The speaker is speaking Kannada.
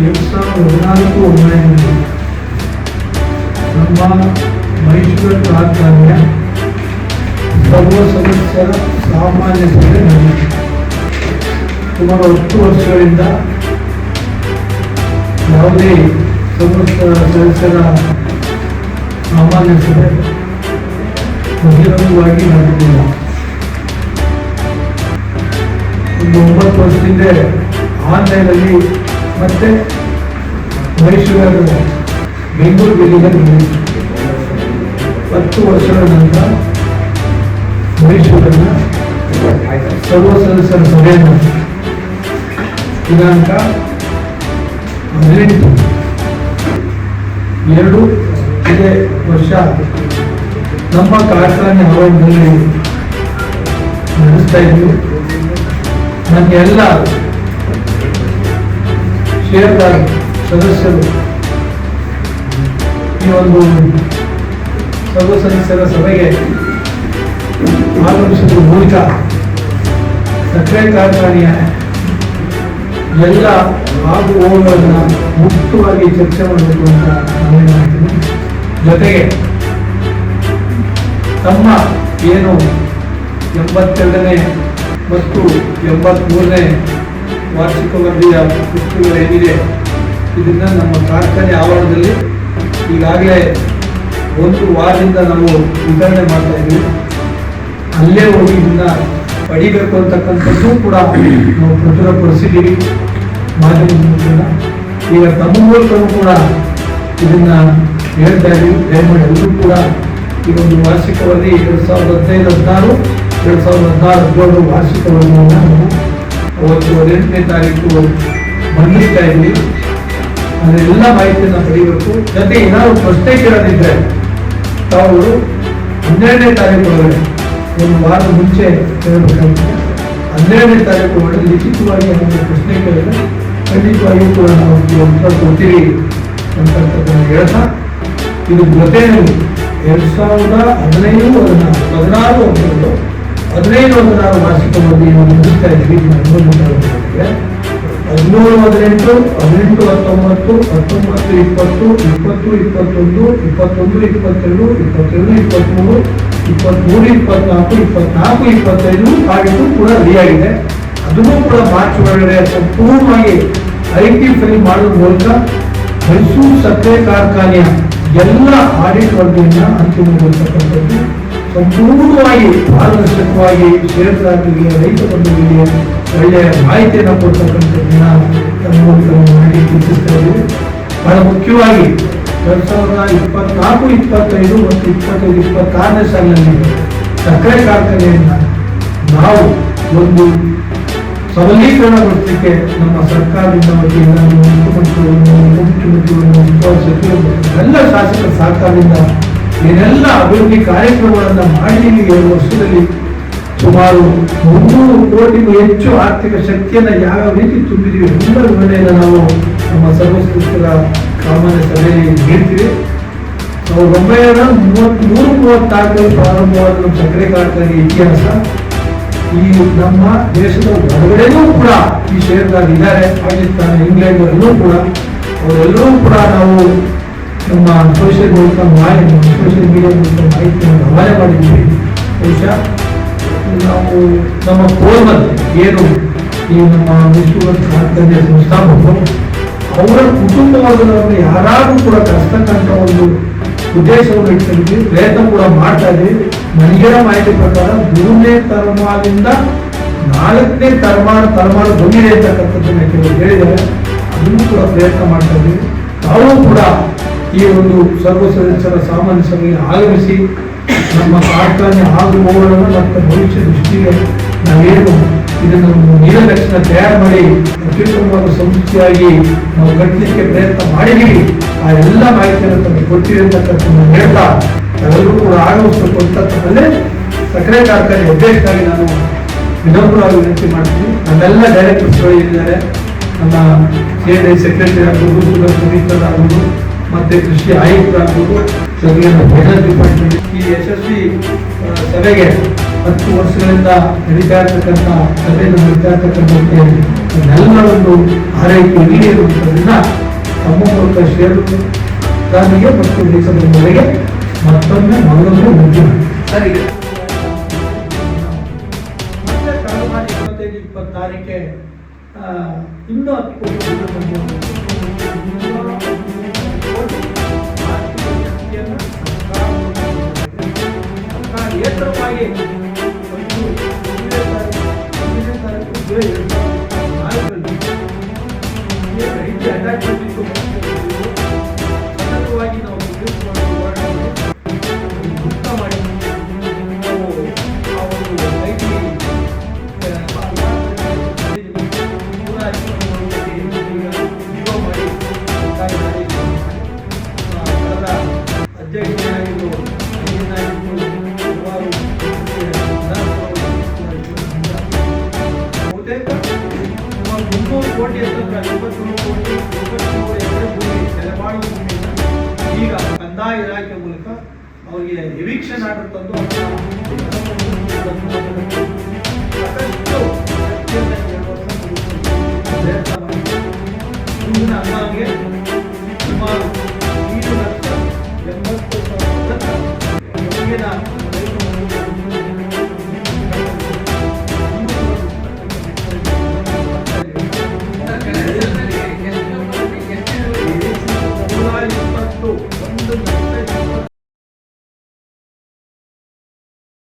2014 ನಮ್ಮ ಮೈಸೂರು ಕಾರ್ಖಾನೆಯ ಸರ್ವ ಸದಸ್ಯರ ಸಾಮಾನ್ಯ ಸಭೆ ನಡೆಯಿತು. ಸುಮಾರು 10 ವರ್ಷಗಳಿಂದ ಯಾವುದೇ ಸರ್ವ ಸದಸ್ಯರ ಸಾಮಾನ್ಯ ಸಭೆ ಬಹಿರಂಗವಾಗಿ ನಡೆದಿಲ್ಲ. ಒಂದು 9 ವರ್ಷದಿಂದ ಆನ್ಲೈನಲ್ಲಿ ಮತ್ತೆ ಮೈಸೂರು ಬೆಂಗಳೂರು ಜಿಲ್ಲೆಯಲ್ಲಿ 10 ವರ್ಷಗಳ ನಂತರ ಮೈಸೂರಿನ ಸರ್ವ ಸದಸ್ಯರ ಸಭೆಯನ್ನು ದಿನಾಂಕ 18/2 ಇದೇ ವರ್ಷ ನಮ್ಮ ಕಾರ್ಖಾನೆ ಆವರಣದಲ್ಲಿ ನಡೆಸ್ತಾ ಇದ್ವಿ. ನನ್ನ ಎಲ್ಲ ಷೇರುದಾರ ಸದಸ್ಯರು ಈ ಒಂದು ಸರ್ವ ಸದಸ್ಯರ ಸಭೆಗೆ ಆಗಮಿಸಿದ ಮೂಲಕ ಸಕ್ಕರೆ ಕಾರ್ಖಾನೆಯ ಎಲ್ಲ ಆಗು ಹೋಗುಗಳನ್ನು ಮುಕ್ತವಾಗಿ ಚರ್ಚೆ ಮಾಡಬೇಕು ಅಂತ ನಾನು ಮಾಡ್ತೀನಿ. ಜೊತೆಗೆ ತಮ್ಮ ಏನು 82ನೇ ಮತ್ತು 83ನೇ ವಾರ್ಷಿಕ ವರದಿಯ ಪುಸ್ತಕಗಳೇನಿದೆ ಇದನ್ನ ನಮ್ಮ ಕಾರ್ಖಾನೆ ಆವರಣದಲ್ಲಿ ಈಗಾಗಲೇ 1 ವಾರದಿಂದ ನಾವು ವಿತರಣೆ ಮಾಡ್ತಾ ಇದ್ದೀವಿ. ಅಲ್ಲೇ ಹೋಗಿ ಇದನ್ನ ಪಡಿಬೇಕು ಅಂತಕ್ಕಂಥದ್ದು ಕೂಡ ನಾವು ಪ್ರಚುರಪಡಿಸಿದ್ದೀವಿ ಮಾಧ್ಯಮ ಮೂಲಕ. ಈಗ ತಮ್ಮ ಮೂಲಕವೂ ಕೂಡ ಇದನ್ನ ಹೇಳ್ತಾ ಇದ್ದೀವಿ. ದಯಮಾಡಿ ಎಲ್ಲರೂ ಕೂಡ ಈ ಒಂದು ವಾರ್ಷಿಕ ವರದಿ 2015-16 2016-17 ವಾರ್ಷಿಕ ವರದಿಯನ್ನು ನಾವು ಅವತ್ತು 18ನೇ ತಾರೀಕು ಮಂಡಿಸ್ತಾ ಇದ್ವಿ. ಅದೆಲ್ಲ ಮಾಹಿತಿಯನ್ನು ಪಡಿಬೇಕು. ಜೊತೆ ಏನಾದ್ರು ಪ್ರಶ್ನೆ ಕೇಳೋದಿದ್ರೆ ತಾವು 12ನೇ ತಾರೀಕು ಒಳಗಡೆ 1 ವಾರದ ಮುಂಚೆ ಕೇಳಬೇಕಾಗುತ್ತೆ. 12ನೇ ತಾರೀಕು ಒಳಗಡೆ ಲಿಖಿತವಾಗಿ ನಮಗೆ ಪ್ರಶ್ನೆ ಕೇಳಿದ್ರೆ ಖಂಡಿತವಾಗಿಯೂ ಕೂಡ ನಾವು ಉತ್ತರ ಕೊಡ್ತೀವಿ ಅಂತಕ್ಕಂಥದ್ದನ್ನು ಹೇಳ್ತಾ, ಇದು ಜೊತೆಯಲ್ಲಿ 2015 16 ವಾರ್ಷಿಕ ವರದಿಯನ್ನು ನಡೆಸ್ತಾ ಇದ್ವಿ. 17, 18, 18, 19, 19, 20, 20, 21, 21, 22, 22, 23, 23, 24, 24, 25 ಆಗಿದ್ದು ಕೂಡ ರೆಡಿಯಾಗಿದೆ. ಅದನ್ನು ಕೂಡ ಮಾರ್ಚ್ ಒಳಗಡೆ ಸಂಪೂರ್ಣವಾಗಿ IT ಫೈಲ್ ಮಾಡುವ ಮೂಲಕ ಮೈಸೂರು ಸಕ್ಕರೆ ಕಾರ್ಖಾನೆಯ ಎಲ್ಲ ಆಡಿಟ್ ವರದಿಯನ್ನು ಅಂತಿಮಗೊಳಿಸತಕ್ಕಂಥದ್ದು ಸಂಪೂರ್ಣವಾಗಿ ಪಾರದರ್ಶಕವಾಗಿ ಷೇರುದಾರರಿಗೆ ರೈತ ಬಂಧುಗಳಿಗೆ ಒಳ್ಳೆಯ ಮಾಹಿತಿಯನ್ನು ಕೊಡ್ತಕ್ಕಂಥದ್ದನ್ನ ತಮ್ಮ ಮೂಲಕ ಮಾಡಿ ತಿಳಿಸ್ತಾ ಇದ್ದೀವಿ. ಬಹಳ ಮುಖ್ಯವಾಗಿ 2024, 25 ಮತ್ತು 25, 26ನೇ ಸಾಲಿನಲ್ಲಿ ಸಕ್ಕರೆ ಕಾರ್ಖಾನೆಯನ್ನ ನಾವು ಒಂದು ಸಬಲೀಕರಣಗೊಳಿಸಲಿಕ್ಕೆ ನಮ್ಮ ಸರ್ಕಾರದಿಂದ ವತಿಯಿಂದ ಮುಖ್ಯಮಂತ್ರಿಗಳು ಸಚಿವರು ಎಲ್ಲ ಶಾಸಕರ ಸಹಕಾರದಿಂದ ಏನೆಲ್ಲ ಅಭಿವೃದ್ಧಿ ಕಾರ್ಯಕ್ರಮಗಳನ್ನು ಮಾಡಿದ್ದೀವಿ. 2 ವರ್ಷದಲ್ಲಿ ಸುಮಾರು 300 ಕೋಟಿಗೂ ಹೆಚ್ಚು ಆರ್ಥಿಕ ಶಕ್ತಿಯನ್ನು ಯಾವ ರೀತಿ ತುಂಬಿದೀವಿ ಎಲ್ಲರ ವಿವರಣೆಯನ್ನು ನಾವು ನಮ್ಮ ಸರ್ವಸದಸ್ಯರ ಸಾಮಾನ್ಯ ಸಭೆಯಲ್ಲಿ ನೀಡ್ತೀವಿ. 1933-34 ಪ್ರಾರಂಭವಾದ ನಮ್ಮ ಸಕ್ಕರೆ ಕಾರ್ಖಾನೆ ಇತಿಹಾಸ ಈ ನಮ್ಮ ದೇಶದ ಹೊರಗಡೆನೂ ಕೂಡ ಈ ಷೇರುದಾರರು ಇದ್ದಾರೆ. ಪಾಕಿಸ್ತಾನ, ಇಂಗ್ಲೆಂಡ್ ಎಲ್ಲೂ ಕೂಡ ಅವರೆಲ್ಲರೂ ಕೂಡ ನಾವು ನಮ್ಮ ಸೋಷಿಯಲ್ ಮೀಡಿಯಾ ಮೂಲಕ ಮಾಹಿತಿಯನ್ನು ರವಾನೆ ಮಾಡಿದ್ದೀವಿ. ಬಹುಶಃ ನಾವು ನಮ್ಮ ಫೋರ್ಮಲ್ ಏನು ಈ ನಮ್ಮ ಮೈಸೂರು ಕಾರ್ಖಾನೆಯ ಸಂಸ್ಥಾಪಕರು ಅವರ ಕುಟುಂಬ ವರ್ಗದವರನ್ನು ಯಾರಾದ್ರೂ ಕೂಡ ಕಷ್ಟಕ್ಕಂತ ಒಂದು ಉದ್ದೇಶವನ್ನು ಇಟ್ಕೊಂಡಿದ್ವಿ, ಪ್ರಯತ್ನ ಕೂಡ ಮಾಡ್ತಾ ಇದ್ವಿ. ನನಗಿರೋ ಮಾಹಿತಿ ಪ್ರಕಾರ 3ನೇ ತಲೆಮಾರಿನಿಂದ 4ನೇ ತಲೆಮಾರು ಬಂದಿದೆ ಅಂತಕ್ಕಂಥದ್ದನ್ನ ಕೆಲವರು ಹೇಳಿದ್ದಾರೆ. ಅದನ್ನು ಕೂಡ ಪ್ರಯತ್ನ ಮಾಡ್ತಾ ಇದ್ವಿ. ನಾವು ಕೂಡ ಈ ಒಂದು ಸರ್ವ ಸದಸ್ಯರ ಸಾಮಾನ್ಯ ಸಭೆಗೆ ಆಗಮಿಸಿ ನಮ್ಮ ಕಾರ್ಖಾನೆ ಆಗುವವರನ್ನು ಮತ್ತು ಭವಿಷ್ಯ ದೃಷ್ಟಿಗೆ ನಾವೇನು ಇದನ್ನು ಒಂದು ನೀಲದಕ್ಷಿಣ ತಯಾರು ಮಾಡಿ ಅತ್ಯುತ್ತಮವಾದ ಸಂಸ್ಥೆಯಾಗಿ ನಾವು ಕಟ್ಟಲಿಕ್ಕೆ ಪ್ರಯತ್ನ ಮಾಡಿದ್ದೀವಿ. ಆ ಎಲ್ಲ ಮಾಹಿತಿಯನ್ನು ತಮಗೆ ಕೊಡ್ತೀವಿ ಅಂತಕ್ಕಂಥದ್ದು ಹೇಳ್ತಾ ಎಲ್ಲರೂ ಕೂಡ ಆಗಮಿಸಬೇಕು ಅಂತಕ್ಕಂಥದ್ದೇ ಸಕ್ಕರೆ ಕಾರ್ಖಾನೆ ಅಧ್ಯಕ್ಷರಾಗಿ ನಾನು ವಿನಮ್ರವಾಗಿ ವಿನಂತಿ ಮಾಡ್ತೀನಿ. ನಮ್ಮೆಲ್ಲ ಡೈರೆಕ್ಟರ್ಸ್ಗಳು ಏನಿದ್ದಾರೆ, ನಮ್ಮ CNI ಸೆಕ್ರೆಟರಿ ಆಗ್ಬೋದು, ಶುಗರ್ ಕಮಿಷನರ್ ಆಗ್ಬೋದು, ಮತ್ತೆ ಕೃಷಿ ಆಯುಕ್ತರಾಗ್ಬೋದು, ಜೊತೆಗೆ ಫೈನಾನ್ಸ್ ಡಿಪಾರ್ಟ್ಮೆಂಟ್ ಈ ಯಶಸ್ವಿ ಸಭೆಗೆ 10 ವರ್ಷಗಳಿಂದ ನಡೀತಾ ಇರ್ತಕ್ಕಂಥ ಸಭೆಯನ್ನು ನಡೀತಾ ಇರ್ತಕ್ಕಂಥ ಅದೆಲ್ಲ ಒಂದು ಆರೈಕೆ ಇರಲಿ ಅನ್ನುವಂಥದ್ದನ್ನ ತಮ್ಮ ಮೂಲಕ ಷೇರುದಾರರಿಗೆ ಮತ್ತು ದೇಶದವರಿಗೆ ಮತ್ತೊಮ್ಮೆ ಮೊದಲೊಮ್ಮೆ ಮುಖ್ಯ ಸರಿ. ಮತ್ತೆ ಕಳೆದ ಮಾರ್ಚ್ 25-26 ಇನ್ನೂ 10 ಕೋಟಿ ಏತರವಾಗಿ ಸತತವಾಗಿ ನಾವು ಮುಕ್ತ ಮಾಡಿ ನಾವು ಆ ಒಂದು ಐಟಿ ಕಳೆದ ಅಧ್ಯಕ್ಷರಾಗಿದ್ದು ಬಹುತೇಕ 300 ಕೋಟಿ ಅಂತಂದ್ರೆ 23 ಕೋಟಿ 23 ಎಕರೆ ಭೂಮಿ ನೆಲಮಾಳು ಭೂಮಿಯನ್ನು ಈಗ ಕಂದಾಯ ಇಲಾಖೆ ಮೂಲಕ ಅವರಿಗೆ ಎವಿಕ್ಷನ್ ಆರ್ಡರ್ ತಂದು